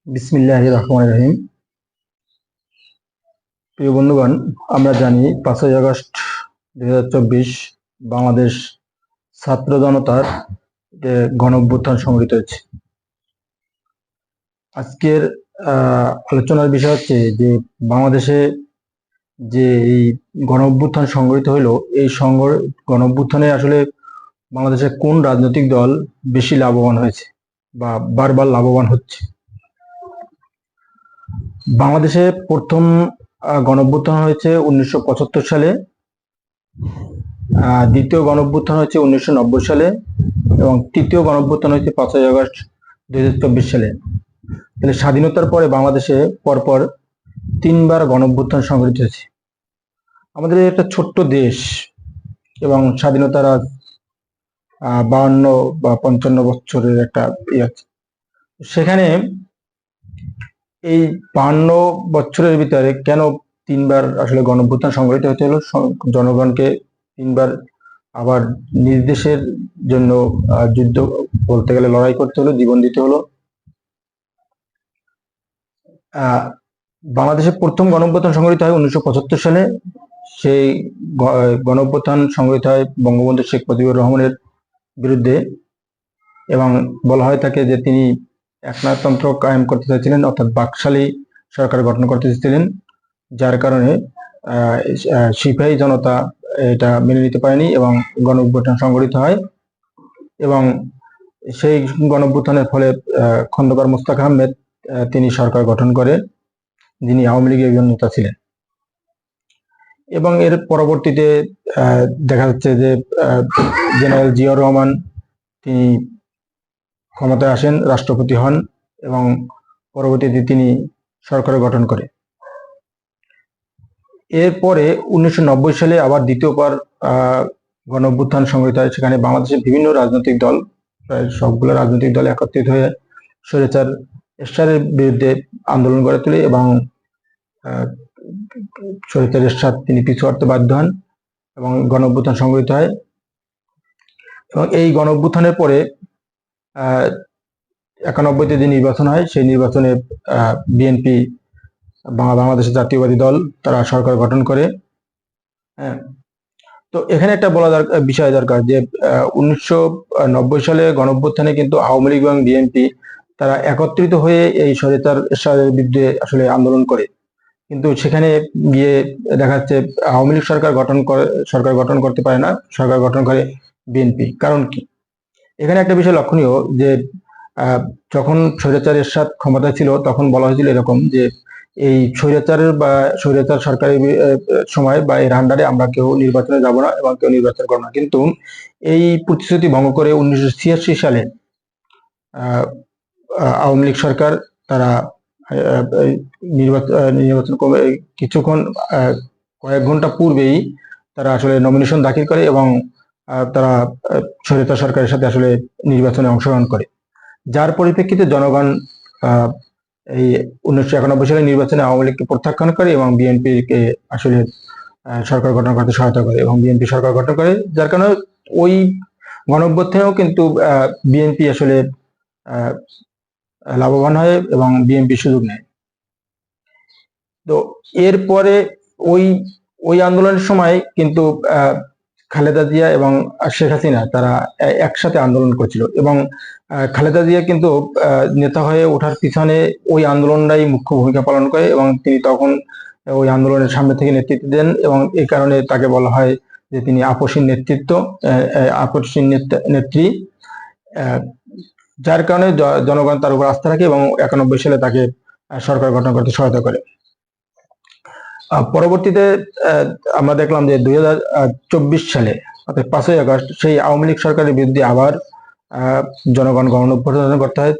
বিসমিল্লাহির রহমানির রহিম। প্রিয় বন্ধুগণ, আমরা জানি 5ই আগস্ট 2024 বাংলাদেশ ছাত্র জনতার গণ অভ্যুত্থান সংঘটিত হয়েছে। আজকের আলোচনার বিষয় হচ্ছে যে বাংলাদেশে যে এই গণ অভ্যুত্থান সংঘটিত হইল, এই গণ অভ্যুত্থানে আসলে বাংলাদেশের কোন রাজনৈতিক দল বেশি লাভবান হয়েছে বা বারবার লাভবান হচ্ছে। বাংলাদেশে প্রথম গণঅভ্যুত্থান হয়েছে 1975 সালে, দ্বিতীয় গণঅভ্যুত্থান হয়েছে 1990 সালে এবং তৃতীয় গণঅভ্যুত্থান হয়েছে 5ই আগস্ট 2024 সালে। তাহলে স্বাধীনতার পরে বাংলাদেশে পরপর তিনবার গণঅভ্যুত্থান সংঘটিত হয়েছে। আমাদের একটা ছোট্ট দেশ এবং স্বাধীনতার 52 বা 55 বছরের একটা আছে। সেখানে এই 52 বছরের ভিতরে কেন তিনবার আসলে গণঅভ্যুত্থান সংঘটিত হতে হলো? জনগণকে তিনবার আবার নিজ দেশের জন্য যুদ্ধ বলতে গেলে লড়াই করতে হলো, জীবন দিতে হলো। বাংলাদেশে প্রথম গণঅভ্যুত্থান সংঘটিত হয় 1975 সালে। সেই গণঅভ্যুত্থান সংঘটিত হয় বঙ্গবন্ধু শেখ মুজিবুর রহমানের বিরুদ্ধে এবং বলা হয় থাকে যে তিনি একনায়কতন্ত্র কায়েম করতে চাইছিলেন, অর্থাৎ বাকশালী সরকার গঠন করতে চেয়েছিলেন, যার কারণে সিপাহী জনতা এটা মেনে নিতে পারেনি এবং গণঅভ্যুত্থান সংঘটিত হয়। এবং সেই গণঅভ্যুত্থানের ফলে খন্দকার মোস্তাক আহমেদ তিনি সরকার গঠন করে, যিনি আওয়ামী লীগের একজন নেতা ছিলেন। এবং এর পরবর্তীতে দেখা যাচ্ছে যে জেনারেল জিয়াউর রহমান তিনি ক্ষমতায় আসেন, রাষ্ট্রপতি হন এবং পরবর্তীতে তিনি সরকার গঠন করে। এরপরে 1990 সালে আবার দ্বিতীয়বার গণঅভ্যুত্থান সংঘটিত হয়। সেখানে বাংলাদেশের বিভিন্ন রাজনৈতিক দল, প্রায় সবগুলো রাজনৈতিক দল একত্রিত হয়ে স্বৈরাচার এরশাদের বিরুদ্ধে আন্দোলন গড়ে তোলে এবং স্বৈরাচার এরশাদ তিনি পিছু হটতে বাধ্য হন এবং গণঅভ্যুত্থান সংঘটিত হয়। এবং এই গণঅভ্যুত্থানের পরে 91-তে যে নির্বাচন হয়, সেই নির্বাচনে বিএনপি বাংলাদেশের জাতীয়বাদী দল তারা সরকার গঠন করে। হ্যাঁ, তো এখানে একটা বলা বিষয় দরকার যে 1990 সালে গণঅভ্যুত্থানে কিন্তু আওয়ামী লীগ এবং বিএনপি তারা একত্রিত হয়ে এই স্বৈরাচার এরশাদের বিরুদ্ধে আসলে আন্দোলন করে, কিন্তু সেখানে গিয়ে দেখা যাচ্ছে আওয়ামী লীগ সরকার গঠন করতে পারে না, সরকার গঠন করে বিএনপি। কারণ কি? এখানে একটা বিষয় লক্ষণীয় যে যখন স্বৈরাচার এরশাদ ক্ষমতায় ছিল তখন বলা হয়েছিল এরকম যে এই স্বৈরাচার সরকারের সময় বা এর আন্ডারে আমরা কেউ নির্বাচনে যাব না এবং কেউ নির্বাচন করব না। কিন্তু এই প্রতিশ্রুতি ভঙ্গ করে 1986 সালে আওয়ামী লীগ সরকার তারা নির্বাচন কিছুক্ষণ কয়েক ঘন্টা পূর্বেই তারা আসলে নমিনেশন দাখিল করে এবং তারা স্বৈরাচার সরকারের সাথে আসলে নির্বাচনে অংশগ্রহণ করে, যার পরিপ্রেক্ষিতে জনগণ এই 1991 সালের নির্বাচনে আওয়ামী লীগকে প্রত্যাখ্যান করে এবং বিএনপিকে আসলে সরকার গঠন করতে সহায়তা করে এবং বিএনপি সরকার গঠন করে, যার কারণে ওই গণঅভ্যুত্থানেও কিন্তু বিএনপি আসলে লাভবান হয় এবং বিএনপি সুযোগ নেয়। তো এরপরে ওই আন্দোলনের সময় কিন্তু খালেদা জিয়া এবং শেখ হাসিনা তারা একসাথে আন্দোলন করছিল এবং খালেদা জিয়া কিন্তু নেতা হয়ে ওঠার পিছনে ওই আন্দোলনটাই মুখ্য ভূমিকা পালন করে এবং তিনি তখন ওই আন্দোলনের সামনে থেকে নেতৃত্ব দেন এবং এই কারণে তাকে বলা হয় যে তিনি আপসীন নেত্রী, যার কারণে জনগণ তার উপর আস্থা রাখে এবং 91 সালে তাকে সরকার গঠন করতে সহায়তা করে। পরবর্তীতে আমরা দেখলাম যে 2024 সালে অর্থাৎ 5ই আগস্ট সেই আওয়ামী লীগ সরকারের বিরুদ্ধে আবার জনগণ গণঅভ্যুত্থান করতে হয়।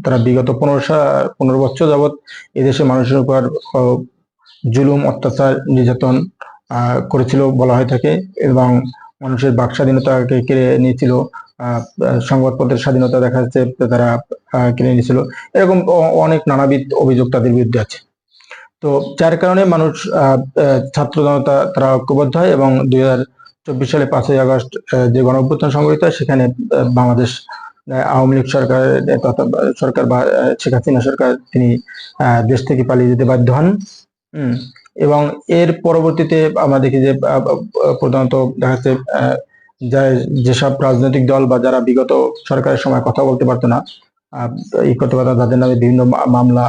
তারা বিগত 15 বছর যাবৎ এদেশের মানুষের উপর জুলুম, অত্যাচার, নির্যাতন করেছিল বলা হয়ে থাকে এবং মানুষের বাক স্বাধীনতাকে কেড়ে নিয়েছিল, সংবাদপত্রের স্বাধীনতা দেখা যাচ্ছে তারা কিনে নিয়েছিল। এরকম অনেক নানাবিধ অভিযোগ তাদের বিরুদ্ধে আছে। তো যার কারণে মানুষ ছাত্র জনতা তারা ঐক্যবদ্ধ হয় এবং 2024 সালে 5ই আগস্ট যে গণঅভ্যুত্থান সংঘটিত হয় সেখানে বাংলাদেশ আওয়ামী লীগ সরকার তথা সরকার বা শেখ হাসিনা সরকার তিনি দেশ থেকে পালিয়ে যেতে বাধ্য হন। এবং এর পরবর্তীতে আমরা দেখি যে প্রধানত দেখা যাচ্ছে যেসব রাজনৈতিক দল বা যারা বিগত সরকারের সময় কথা বলতে পারতো না, এই করতে পারতো না, তাদের নামে বিভিন্ন মামলা,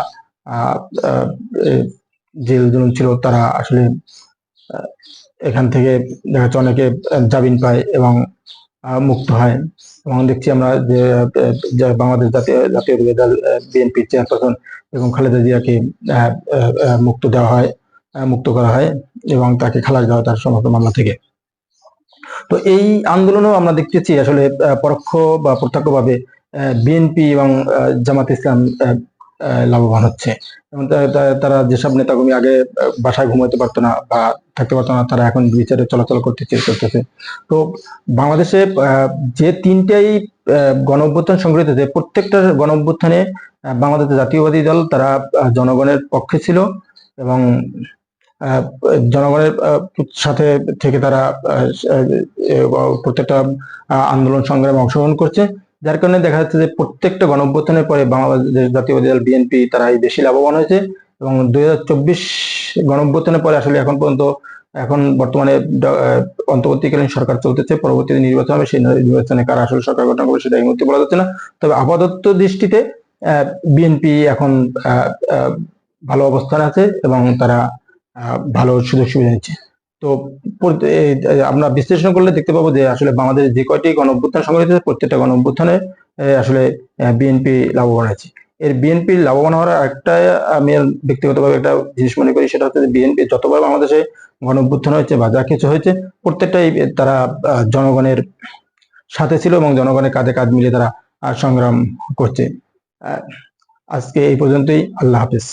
জেল জুলুম ছিল, তারা আসলে এখান থেকে দেখা যাচ্ছে অনেকে জামিন পায় এবং মুক্ত হয়। এবং দেখছি আমরা যে বাংলাদেশ জাতীয় দল বিএনপি চেয়ারপারসন এবং খালেদা জিয়াকে মুক্ত করা হয় এবং তাকে খালাস দেওয়া হয় তার সমস্ত মামলা থেকে। তো এই আন্দোলনও আমরা দেখতেছি আসলে পরোক্ষ বা প্রত্যক্ষভাবে বিএনপি এবং জামাত ইসলাম লাভবান হচ্ছে। এবং তারা যেসব নেতাকর্মী আগে বাসায় ঘুমাতে পারতো না বা থাকতে পারতো না, তারা এখন বিচারে চলাচল করতেছে। তো বাংলাদেশে যে তিনটাই গণ অভ্যুত্থান সংঘটিত হয়েছে, প্রত্যেকটা গণ অভ্যুত্থানে বাংলাদেশ জাতীয়বাদী দল তারা জনগণের পক্ষে ছিল এবং জনগণের সাথে থেকে তারা প্রত্যেকটা আন্দোলন সংগ্রামে অংশগ্রহণ করছে। যার কারণে দেখা যাচ্ছে যে প্রত্যেকটা গণ অভ্যুত্থানের পরে বাংলাদেশ জাতীয়বাদী দল বিএনপি তারা বেশি লাভবান হয়েছে। এবং 2024 গণ অভ্যুত্থানের পরে আসলে এখন বর্তমানে অন্তর্বর্তীকালীন সরকার চলতেছে, পরবর্তীতে নির্বাচন হবে, সেই নির্বাচনে কারা আসলে সরকার গঠন করবে সেটা এই মুহূর্তে বলা যাচ্ছে না। তবে আপাতত দৃষ্টিতে বিএনপি এখন ভালো অবস্থানে আছে এবং তারা ভালো সুযোগ সুবিধা নিচ্ছে। তো আমরা বিশ্লেষণ করলে দেখতে পাবো যে আসলে বাংলাদেশ যে কয়টি গণ অভ্যুত্থান সংঘটিত হয়েছে, প্রত্যেকটা গণ অভ্যুত্থানে আসলে বিএনপি লাভবান আছে। এর বিএনপি লাভবান হওয়ার একটা আমি ব্যক্তিগতভাবে একটা জিনিস মনে করি, সেটা হচ্ছে যে বিএনপি যতবার বাংলাদেশে গণ অভ্যুত্থান হয়েছে বা যা কিছু হয়েছে, প্রত্যেকটাই তারা জনগণের সাথে ছিল এবং জনগণের কাঁধে কাঁধ মিলিয়ে তারা সংগ্রাম করছে। আজকে এই পর্যন্তই। আল্লাহ হাফেজ।